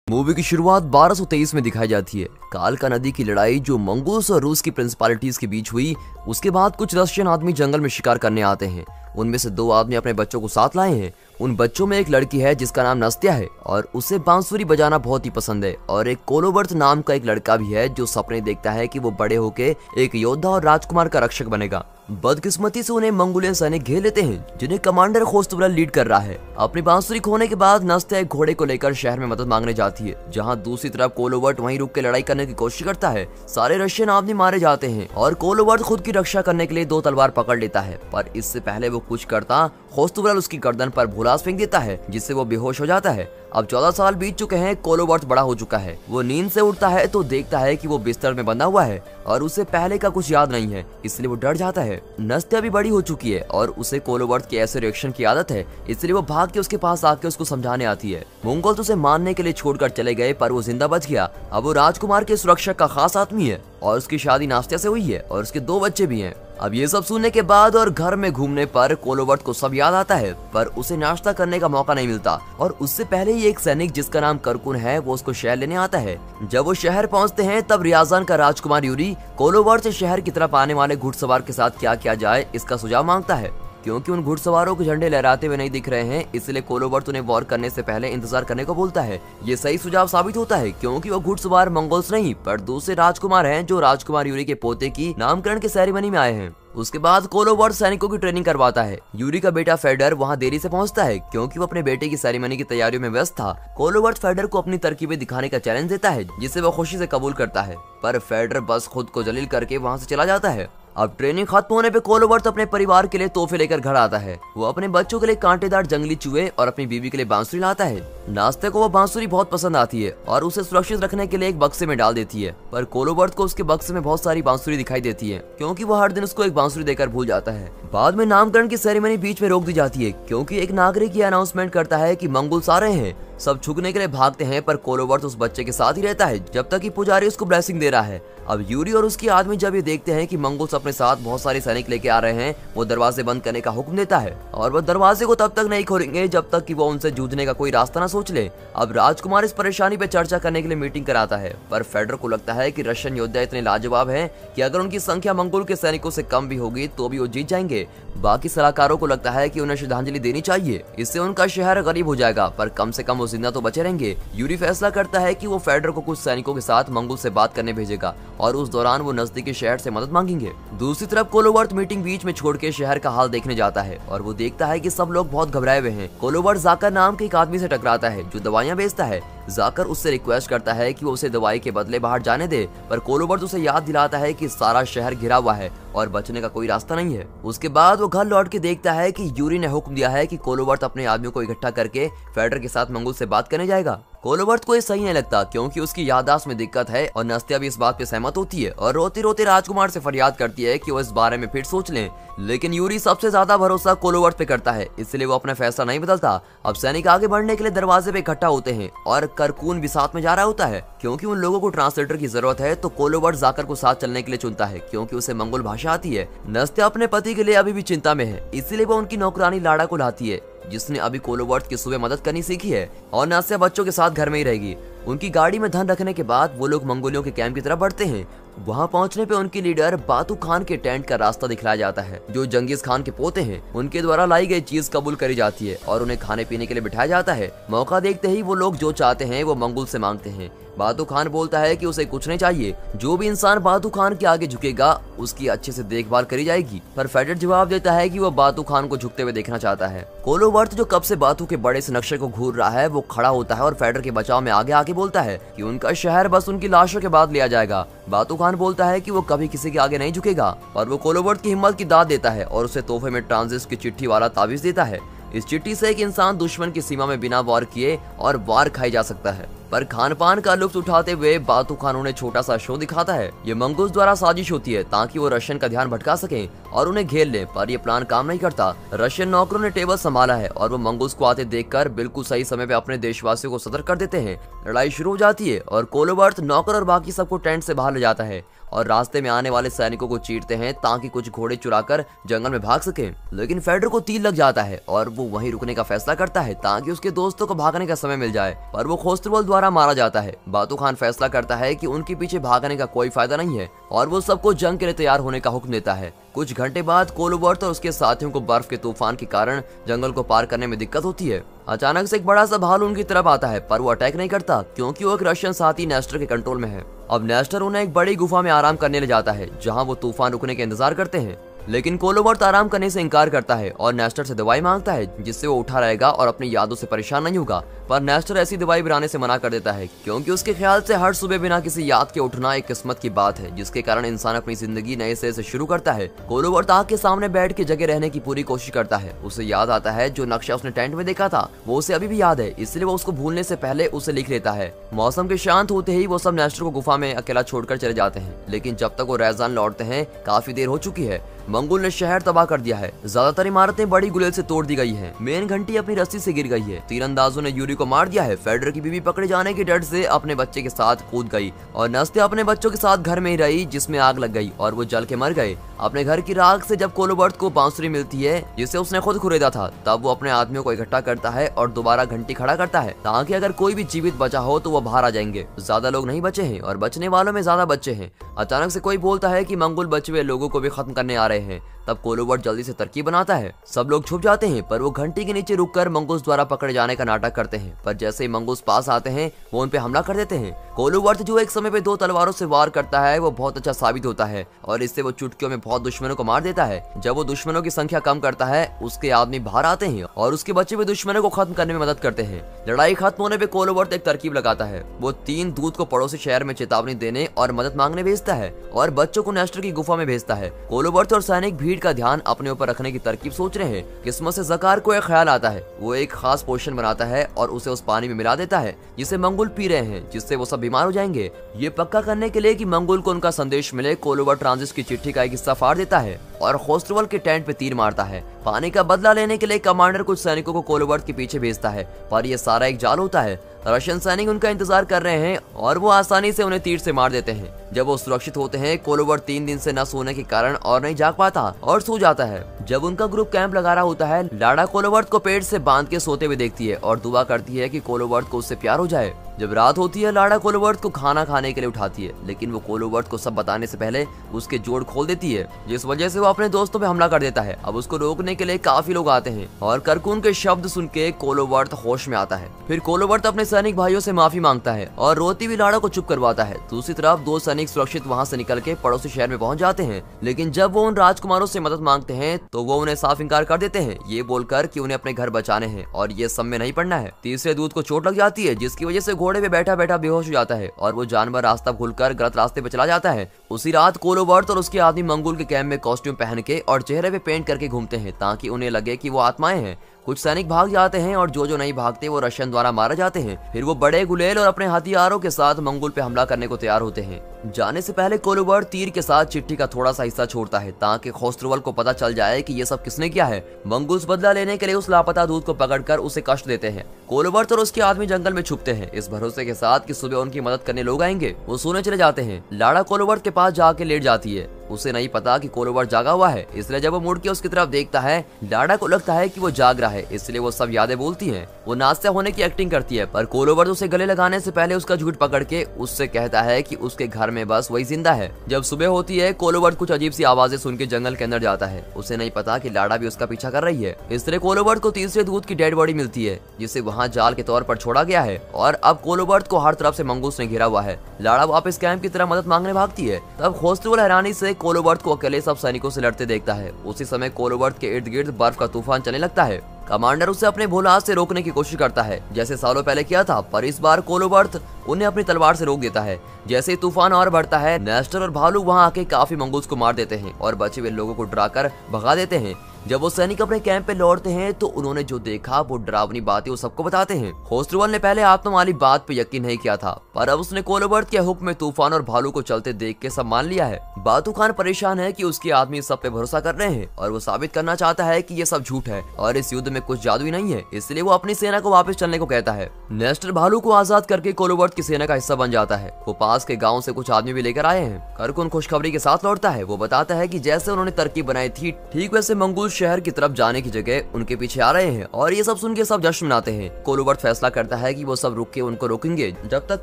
Movie की शुरुआत 1223 में दिखाई जाती है। कालका नदी की लड़ाई जो मंगोल्स और रूस की प्रिंसिपैलिटीज के बीच हुई, उसके बाद कुछ रशियन आदमी जंगल में शिकार करने आते हैं। उनमें से 2 आदमी अपने बच्चों को साथ लाए हैं। उन बच्चों में एक लड़की है जिसका नाम नस्त्या है और उसे बांसुरी बजाना बहुत ही पसंद है, और एक कोलोवर्थ नाम का एक लड़का भी है जो सपने देखता है कि वो बड़े होके एक योद्धा और राजकुमार का रक्षक बनेगा। बदकिस्मती से उन्हें मंगोलियन सैनिक घेर लेते हैं जिन्हें कमांडर खोस्तुबरल लीड कर रहा है। अपनी बांसुरी खोने के बाद नस्त्या एक घोड़े को लेकर शहर में मदद मांगने जाती है, जहां दूसरी तरफ कोलोवर्थ वहीं रुक के लड़ाई करने की कोशिश करता है। सारे रशियन आदमी मारे जाते हैं और कोलोवर्थ खुद की रक्षा करने के लिए 2 तलवार पकड़ लेता है, पर इससे पहले वो कुछ करता खोस्तुबरल उसकी गर्दन पर भूलास फेंक देता है जिससे वो बेहोश हो जाता है। अब 14 साल बीत चुके हैं, कोलोवर्थ बड़ा हो चुका है। वो नींद से उठता है तो देखता है कि वो बिस्तर में बंधा हुआ है और उसे पहले का कुछ याद नहीं है, इसलिए वो डर जाता है। नस्त्या भी बड़ी हो चुकी है और उसे कोलोवर्थ के ऐसे रिएक्शन की आदत है, इसलिए वो भाग के उसके पास आके उसको समझाने आती है। मंगोल्स उसे मारने के लिए छोड़कर चले गए पर वो जिंदा बच गया। अब वो राजकुमार के सुरक्षा का खास आदमी है और उसकी शादी नस्त्या से हुई है और उसके 2 बच्चे भी हैं। अब ये सब सुनने के बाद और घर में घूमने पर कोलोवर्थ को सब याद आता है, पर उसे नाश्ता करने का मौका नहीं मिलता। और उससे पहले ही एक सैनिक जिसका नाम करकुन है वो उसको शहर लेने आता है। जब वो शहर पहुंचते हैं तब रियाजान का राजकुमार यूरी कोलोवर्थ से शहर की तरफ आने वाले घुड़सवार के साथ क्या किया जाए इसका सुझाव मांगता है। क्योंकि उन घुड़सवारों को झंडे लहराते हुए नहीं दिख रहे हैं, इसलिए कोलोवर्थ उन्हें वॉर करने से पहले इंतजार करने को बोलता है। ये सही सुझाव साबित होता है क्योंकि वो घुड़सवार मंगोल्स नहीं पर दूसरे राजकुमार हैं जो राजकुमार यूरी के पोते की नामकरण के सेरेमनी में आए हैं। उसके बाद कोलोवर्थ सैनिकों की ट्रेनिंग करवाता है। यूरी का बेटा फेडर वहां देरी से पहुंचता है क्योंकि वो अपने बेटे की सेरेमनी की तैयारियों में व्यस्त था। कोलोवर्थ फेडर को अपनी तरकीबें दिखाने का चैलेंज देता है जिसे वो खुशी से कबूल करता है, पर फेडर बस खुद को जलील करके वहां से चला जाता है। अब ट्रेनिंग खत्म होने पे कोलोवर्थ अपने परिवार के लिए तोहफे लेकर घर आता है। वो अपने बच्चों के लिए कांटेदार जंगली चूहे और अपनी बीवी के लिए बांसुरी लाता है। नाश्ते को वो बांसुरी बहुत पसंद आती है और उसे सुरक्षित रखने के लिए एक बक्से में डाल देती है, पर कोलोवर्थ को उसके बक्से में बहुत सारी बांसुरी दिखाई देती है क्योंकि वो हर दिन उसको एक बांसुरी देकर भूल जाता है। बाद में नामकरण की सेरेमनी बीच में रोक दी जाती है क्योंकि एक नागरिक ये अनाउंसमेंट करता है कि मंगोल्स आ रहे हैं। सब छुपने के लिए भागते हैं पर कोलोवर्थ उस बच्चे के साथ ही रहता है जब तक कि पुजारी उसको ब्लेसिंग दे रहा है। अब यूरी और उसके आदमी जब ये देखते हैं कि मंगोल्स अपने साथ बहुत सारे सैनिक लेके आ रहे हैं, वो दरवाजे बंद करने का हुक्म देता है और वो दरवाजे को तब तक नहीं खोलेंगे जब तक कि वो उनसे जूझने का कोई रास्ता ना सोच ले। अब राजकुमार इस परेशानी पे चर्चा करने के लिए मीटिंग कराता है, पर फेडर को लगता है कि रशियन योद्धा इतने लाजवाब हैं कि अगर उनकी संख्या मंगोल के सैनिकों से कम भी होगी तो भी वो जीत जाएंगे। बाकी सलाहकारों को लगता है कि उन्हें श्रद्धांजलि देनी चाहिए, इससे उनका शहर गरीब हो जाएगा, पर कम से कम वो जिंदा तो बचे रहेंगे। यूरी फैसला करता है कि वो फेडर को कुछ सैनिकों के साथ मंगोल से बात करने भेजेगा और उस दौरान वो नजदीकी शहर से मदद मांगेंगे। दूसरी तरफ कोलोवर्थ मीटिंग बीच में छोड़ के शहर का हाल देखने जाता है और वो देखता है कि सब लोग बहुत घबराए हुए हैं। कोलोवर्थ जाकर नाम के एक आदमी से टकराता है जो दवाइयां बेचता है। जाकर उससे रिक्वेस्ट करता है कि वो उसे दवाई के बदले बाहर जाने दे, पर कोलोवर्थ उसे याद दिलाता है कि सारा शहर घिरा हुआ है और बचने का कोई रास्ता नहीं है। उसके बाद वो घर लौट के देखता है कि यूरी ने हुक्म दिया है कि कोलोवर्थ अपने आदमियों को इकट्ठा करके फेडर के साथ मंगोल से बात करने जाएगा। कोलोवर्थ को ये सही नहीं लगता क्योंकि उसकी याददाश्त में दिक्कत है और नस्त्या भी इस बात पे सहमत होती है और रोते रोते राजकुमार से फरियाद करती है कि वो इस बारे में फिर सोच लें। लेकिन यूरी सबसे ज्यादा भरोसा कोलोवर्थ पे करता है, इसलिए वो अपना फैसला नहीं बदलता। अब सैनिक आगे बढ़ने के लिए दरवाजे पे इकट्ठा होते हैं और करकुन भी साथ में जा रहा होता है। क्योंकि उन लोगों को ट्रांसलेटर की जरूरत है तो कोलोवर्थ जाकर को साथ चलने के लिए चुनता है क्योंकि उसे मंगोल भाषा आती है। नस्त्या अपने पति के लिए अभी भी चिंता में है, इसलिए वो उनकी नौकरानी लाड़ा को लाती है जिसने अभी कोलोवर्थ की सुबह मदद करनी सीखी है, और नस्त्या बच्चों के साथ घर में ही रहेगी। उनकी गाड़ी में धन रखने के बाद वो लोग मंगोलियों के कैंप की तरफ बढ़ते हैं। वहां पहुंचने पे उनकी लीडर बातू खान के टेंट का रास्ता दिखलाया जाता है जो जंगीज खान के पोते हैं। उनके द्वारा लाई गई चीज कबूल करी जाती है और उन्हें खाने पीने के लिए बिठाया जाता है। मौका देखते ही वो लोग जो चाहते हैं वो मंगोल से मांगते हैं। बातू खान बोलता है कि उसे कुछ नहीं चाहिए, जो भी इंसान बातू खान के आगे झुकेगा उसकी अच्छे से देखभाल करी जाएगी। पर फेडर जवाब देता है कि वो बातू खान को झुकते हुए देखना चाहता है। कोलोवर्थ जो कब से बातू के बड़े से नक्शे को घूर रहा है वो खड़ा होता है और फेडर के बचाव में आगे आके बोलता है कि उनका शहर बस उनकी लाशों के बाद लिया जाएगा। बातू खान बोलता है कि वो कभी किसी के आगे नहीं झुकेगा और वो कोलोवर्थ की हिम्मत की दाद देता है और उसे तोहफे में ट्रांजिस्ट की चिट्ठी वाला ताबीज देता है। इस चिट्ठी से एक इंसान दुश्मन की सीमा में बिना वार किए और वार खाई जा सकता है। पर खान पान का लुत्फ उठाते हुए बातू खान उन्हें छोटा सा शो दिखाता है। ये मंगोल्स द्वारा साजिश होती है ताकि वो रशियन का ध्यान भटका सके और उन्हें घेर ले, पर ये प्लान काम नहीं करता। रशियन नौकरों ने टेबल संभाला है और वो मंगोल्स को आते देखकर बिल्कुल सही समय पे अपने देशवासियों को सतर्क कर देते हैं। लड़ाई शुरू हो जाती है और कोलोवर्थ नौकर और बाकी सबको टेंट से बाहर ले जाता है और रास्ते में आने वाले सैनिकों को चीरते हैं ताकि कुछ घोड़े चुराकर जंगल में भाग सके। लेकिन फेडर को तीर लग जाता है और वो वहीं रुकने का फैसला करता है ताकि उसके दोस्तों को भागने का समय मिल जाए, पर वो खोस्त्रवल द्वारा मारा जाता है। बातू खान फैसला करता है कि उनके पीछे भागने का कोई फायदा नहीं है और वो सबको जंग के लिए तैयार होने का हुक्म देता है। कुछ घंटे बाद कोलोबर्ट और उसके साथियों को बर्फ के तूफान के कारण जंगल को पार करने में दिक्कत होती है। अचानक से एक बड़ा सा भालू उनकी तरफ आता है, पर वो अटैक नहीं करता क्योंकि वो एक रशियन साथी नेस्टर के कंट्रोल में है। अब नेस्टर उन्हें एक बड़ी गुफा में आराम करने ले जाता है जहाँ वो तूफान रुकने के इंतजार करते हैं, लेकिन कोलोबर्ट आराम करने से इनकार करता है और नेस्टर से दवाई मांगता है जिससे वो उठा रहेगा और अपनी यादों से परेशान नहीं होगा। पर नेस्टर ऐसी दवाई बनाने से मना कर देता है क्योंकि उसके ख्याल से हर सुबह बिना किसी याद के उठना एक किस्मत की बात है जिसके कारण इंसान अपनी जिंदगी नए सिरे से शुरू करता है। कोलोबर्ट आग के सामने बैठ के जगह रहने की पूरी कोशिश करता है। उसे याद आता है जो नक्शा उसने टेंट में देखा था वो उसे अभी भी याद है, इसलिए वो उसको भूलने से पहले उसे लिख लेता है। मौसम के शांत होते ही वो सब नेस्टर को गुफा में अकेला छोड़कर चले जाते हैं, लेकिन जब तक वो रैजान लौटते हैं काफी देर हो चुकी है। मंगोल ने शहर तबाह कर दिया है, ज्यादातर इमारतें बड़ी गुलेल से तोड़ दी गई हैं। मेन घंटी अपनी रस्सी से गिर गई है। तीरंदाजों ने यूरी को मार दिया है। फेडर की बीवी पकड़े जाने के डर से अपने बच्चे के साथ कूद गई और नस्ते अपने बच्चों के साथ घर में ही रही जिसमें आग लग गई और वो जल के मर गए। अपने घर की राख से जब कोलोबर्ट को बांसुरी मिलती है जिसे उसने खुद खुरेदा था, तब वो अपने आदमियों को इकट्ठा करता है और दोबारा घंटी खड़ा करता है ताकि अगर कोई भी जीवित बचा हो तो वो बाहर आ जाएंगे। ज्यादा लोग नहीं बचे हैं और बचने वालों में ज्यादा बच्चे हैं। अचानक से कोई बोलता है कि मंगोल बचे हुए लोगों को भी खत्म करने आ रहे हैं। तब कोलोबर्ट जल्दी से तरकीब बनाता है। सब लोग छुप जाते हैं, पर वो घंटी के नीचे रुककर मंगूस द्वारा पकड़े जाने का नाटक करते हैं। पर जैसे ही मंगूस पास आते हैं वो उन पे हमला कर देते हैं। कोलोबर्ट जो एक समय पे 2 तलवारों से वार करता है वो बहुत अच्छा साबित होता है और इससे वो चुटकियों में बहुत दुश्मनों को मार देता है। जब वो दुश्मनों की संख्या कम करता है उसके आदमी बाहर आते हैं और उसके बचे हुए दुश्मनों को खत्म करने में मदद करते हैं। लड़ाई खत्म होने पे कोलोबर्ट एक तरकीब लगाता है। वो 3 दूत को पड़ोसी शहर में चेतावनी देने और मदद मांगने भेजता है और बच्चों को नेस्टर की गुफा में भेजता है। कोलोबर्ट और सैनिक भीड़ का ध्यान अपने ऊपर रखने की तरकीब सोच रहे हैं। किस्मत से ज़कार को एक ख्याल आता है। वो एक खास पोशन बनाता है और उसे उस पानी में मिला देता है जिसे मंगोल पी रहे हैं, जिससे वो सब बीमार हो जाएंगे। ये पक्का करने के लिए कि मंगोल को उनका संदेश मिले, कोलोबर्ट ट्रांजिट की चिट्ठी का एक हिस्सा फाड़ देता है और खोस्त्रवल के टेंट पे तीर मारता है। पानी का बदला लेने के लिए कमांडर कुछ सैनिकों को कोलोबर्ट के पीछे भेजता है, पर यह सारा एक जाल होता है। रशियन सैनिक उनका इंतजार कर रहे हैं और वो आसानी से उन्हें तीर से मार देते हैं। जब वो सुरक्षित होते हैं, कोलोबर्ट 3 दिन से न सोने के कारण और नहीं जाग पाता और सो जाता है। जब उनका ग्रुप कैंप लगा रहा होता है, लाड़ा कोलोबर्ट को पेट से बांध के सोते हुए देखती है और दुआ करती है कि कोलोबर्ट को उससे प्यार हो जाए। जब रात होती है, लाड़ा कोलोबर्ट को खाना खाने के लिए उठाती है, लेकिन वो कोलोबर्ट को सब बताने से पहले उसके जोड़ खोल देती है, जिस वजह से वो अपने दोस्तों पे हमला कर देता है। अब उसको रोकने के लिए काफी लोग आते हैं और करकून के शब्द सुन के कोलोबर्ट होश में आता है। फिर कोलोबर्ट अपने सैनिक भाइयों से माफी मांगता है और रोती हुई लाड़ा को चुप करवाता है। दूसरी तरफ 2 सैनिक सुरक्षित वहाँ से निकल के पड़ोसी शहर में पहुँच जाते हैं, लेकिन जब वो उन राजकुमारों से मदद मांगते हैं तो वो उन्हें साफ इंकार कर देते हैं, ये बोलकर कि उन्हें अपने घर बचाने हैं और ये सब में नहीं पड़ना है। तीसरे दूत को चोट लग जाती है, जिसकी वजह से घोड़े पे बैठा बैठा बेहोश हो जाता है और वो जानवर रास्ता भूलकर गलत रास्ते पे चला जाता है। उसी रात कोलोबर्ट और उसके आदमी मंगोल के कैंप में कॉस्ट्यूम पहन के और चेहरे पे पेंट करके घूमते हैं ताकि उन्हें लगे कि वो आत्माएं हैं। कुछ सैनिक भाग जाते हैं और जो नहीं भागते वो रशियन द्वारा मारे जाते हैं। फिर वो बड़े गुलेल और अपने हथियारों के साथ मंगोल पे हमला करने को तैयार होते हैं। जाने से पहले कोलोबर्ट तीर के साथ चिट्ठी का थोड़ा सा हिस्सा छोड़ता है ताकि खोस्त्रवल को पता चल जाए कि ये सब किसने किया है। मंगूस बदला लेने के लिए उस लापता दूत को पकड़कर उसे कष्ट देते हैं। कोलोबर्ट और उसके आदमी जंगल में छुपते हैं इस भरोसे के साथ कि सुबह उनकी मदद करने लोग आएंगे। वो सोने चले जाते हैं। लाड़ा कोलोबर्ट के पास जाके लेट जाती है। उसे नहीं पता कि कोलोबर्ट जागा हुआ है, इसलिए जब वो मुड़ के उसकी तरफ देखता है, लाड़ा को लगता है कि वो जाग रहा है, इसलिए वो सब यादें बोलती हैं। वो नाश्ता होने की एक्टिंग करती है, पर कोलोबर्ट उसे गले लगाने से पहले उसका झूठ पकड़ के उससे कहता है कि उसके घर में बस वही जिंदा है। जब सुबह होती है, कोलोबर्ट कुछ अजीब सी आवाजें सुन के जंगल के अंदर जाता है। उसे नहीं पता कि लाड़ा भी उसका पीछा कर रही है। इस तरह कोलोबर्ट को तीसरे दूत की डेड बॉडी मिलती है, जिसे वहाँ जाल के तौर पर छोड़ा गया है और अब कोलोबर्ट को हर तरफ से मंगूस ने घेरा हुआ है। लाड़ा वापस कैंप की तरह मदद मांगने भागती है। तब खोस्त्रवल हैरानी से कोलोबर्ट को अकेले सब सैनिकों से लड़ते देखता है। उसी समय कोलोबर्ट के इर्द गिर्द बर्फ का तूफान चलने लगता है। कमांडर उसे अपने भोलास से रोकने की कोशिश करता है, जैसे सालों पहले किया था, पर इस बार कोलोबर्ट उन्हें अपनी तलवार से रोक देता है। जैसे ही तूफान और बढ़ता है, नेस्टर और भालू वहां आके काफी मंगूस को मार देते हैं और बचे हुए लोगों को डराकर भगा देते हैं। जब वो सैनिक अपने कैंप पे लौटते हैं तो उन्होंने जो देखा वो डरावनी बातें वो सबको बताते हैं। खोस्टरवाल ने पहले आत्मा वाली बात पे यकीन नहीं किया था, पर अब उसने कोलोबर्ट के हुक्म में तूफान और भालू को चलते देख के सब मान लिया है। बातू खान परेशान है कि उसके आदमी सब पे भरोसा कर रहे हैं और वो साबित करना चाहता है कि ये सब झूठ है और इस युद्ध में कुछ जादू ही नहीं है, इसलिए वो अपनी सेना को वापस चलने को कहता है। नेस्टर भालू को आजाद करके कोलोबर्ट की सेना का हिस्सा बन जाता है। वो पास के गाँव से कुछ आदमी भी लेकर आए हैं। करकुन खुशखबरी के साथ लौटता है। वो बताता है कि जैसे उन्होंने तरकीब बनाई थी ठीक वैसे मंगूल शहर की तरफ जाने की जगह उनके पीछे आ रहे हैं और ये सब सुन के सब जश्न मनाते हैं। कोलोबर्ट फैसला करता है कि वो सब रुक के उनको रोकेंगे जब तक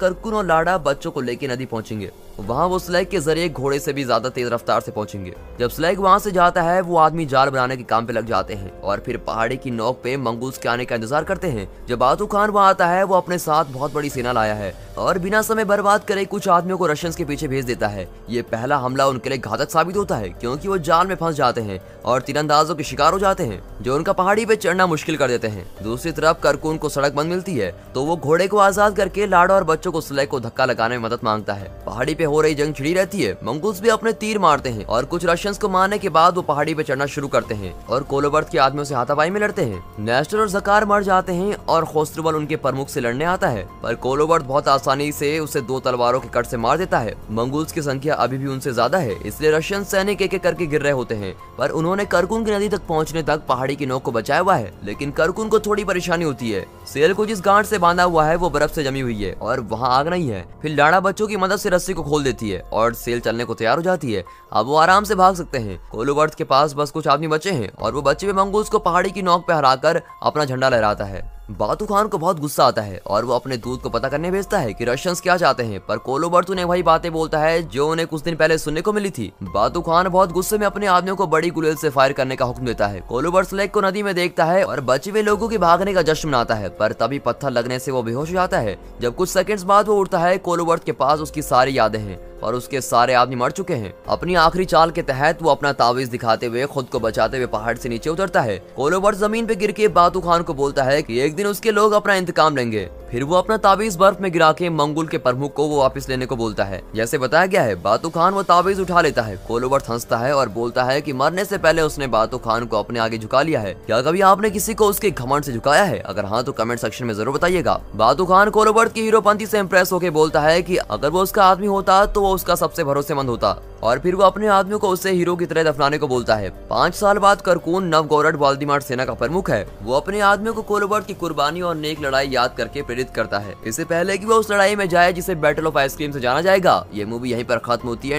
करकुन और लाड़ा बच्चों को लेकर नदी पहुंचेंगे। वहाँ वो स्लैग के जरिए घोड़े से भी ज्यादा तेज रफ्तार से पहुंचेंगे। जब स्लैग वहाँ से जाता है वो आदमी जाल बनाने के काम पे लग जाते हैं और फिर पहाड़ी की नोक पे मंगूस के आने का इंतजार करते हैं। जब बातू खान वहाँ आता है वो अपने साथ बहुत बड़ी सेना लाया है और बिना समय बर्बाद करे कुछ आदमियों को रशियंस के पीछे भेज देता है। ये पहला हमला उनके लिए घातक साबित होता है क्योंकि वो जाल में फंस जाते हैं और तीरंदाजों के शिकार हो जाते हैं जो उनका पहाड़ी पे चढ़ना मुश्किल कर देते हैं। दूसरी तरफ करकुन को सड़क बंद मिलती है तो वो घोड़े को आजाद करके लाड़ा और बच्चों को स्लैग को धक्का लगाने में मदद मांगता है। पहाड़ी पे हो रही जंग छिड़ी रहती है। मंगूस भी अपने तीर मारते हैं और कुछ रशियंस को मारने के बाद वो पहाड़ी पे चढ़ना शुरू करते हैं और कोलोबर्ट के आदमियों से हाथापाई में लड़ते हैं। नेस्टर और जकार मर जाते हैं और खोस्टरवाल उनके प्रमुख से लड़ने आता है, पर कोलोबर्ट बहुत आसानी से उसे 2 तलवारों के कट से मार देता है। मंगूस की संख्या अभी भी उनसे ज्यादा है, इसलिए रशियन सैनिक एक एक करके गिर रहे होते हैं, पर उन्होंने करकुन की नदी तक पहुंचने तक पहाड़ी की नोक को बचाया हुआ है। लेकिन करकुन को थोड़ी परेशानी होती है। सेल को जिस गांठ से बांधा हुआ है वो बर्फ से जमी हुई है और वहाँ आग नहीं है। फिर लाड़ा बच्चों की मदद से रस्सी को खोल देती है और सेल चलने को तैयार हो जाती है। अब वो आराम से भाग सकते हैं। कोलोबर्ट के पास बस कुछ आदमी बचे हैं और वो बचे हुए मंगूस को पहाड़ी की नोक पे हराकर अपना झंडा लहराता है। बातू खान को बहुत गुस्सा आता है और वो अपने दूत को पता करने भेजता है कि रशियंस क्या चाहते हैं, पर कोलोबर्ट उन्हें वही बातें बोलता है जो उन्हें कुछ दिन पहले सुनने को मिली थी। बातू खान बहुत गुस्से में अपने आदमियों को बड़ी गुलेल से फायर करने का हुक्म देता है। कोलोबर्ट स्लैग को नदी में देखता है और बचे हुए लोगों के भागने का जश्न मनाता है, पर तभी पत्थर लगने से वो बेहोश हो जाता है। जब कुछ सेकंड्स बाद वो उठता है कोलोबर्ट के पास उसकी सारी यादें हैं और उसके सारे आदमी मर चुके हैं। अपनी आखिरी चाल के तहत वो अपना तावीज दिखाते हुए खुद को बचाते हुए पहाड़ से नीचे उतरता है। कोलोबर्ट जमीन पे गिर के बातू खान को बोलता है कि एक दिन उसके लोग अपना इंतकाम लेंगे। फिर वो अपना तावीज बर्फ में गिरा के मंगोल के प्रमुख को वो वापस लेने को बोलता है। जैसे बताया गया है बातू खान वो तावीज उठा लेता है। कोलोबर्ट हंसता है और बोलता है कि मरने से पहले उसने बातू खान को अपने आगे झुका लिया है। क्या कभी आपने किसी को उसके घमंड से झुकाया है? अगर हाँ तो कमेंट सेक्शन में जरूर बताइएगा। बातू खान कोलोबर्ट की हीरोपंती से इम्प्रेस होकर बोलता है कि अगर वो उसका आदमी होता तो वो उसका सबसे भरोसेमंद होता, और फिर वो अपने आदमियों को उसे हीरो की तरह दफनाने को बोलता है। 5 साल बाद करकुन नवगोरड वाल्दीमार सेना का प्रमुख है। वो अपने आदमियों को कोलोबर्ट की कुर्बानी और नेक लड़ाई याद करके प्रेरित करता है, इससे पहले कि वो उस लड़ाई में जाए जिसे बैटल ऑफ आइसक्रीम से जाना जाएगा। ये मूवी यहीं पर खत्म होती है।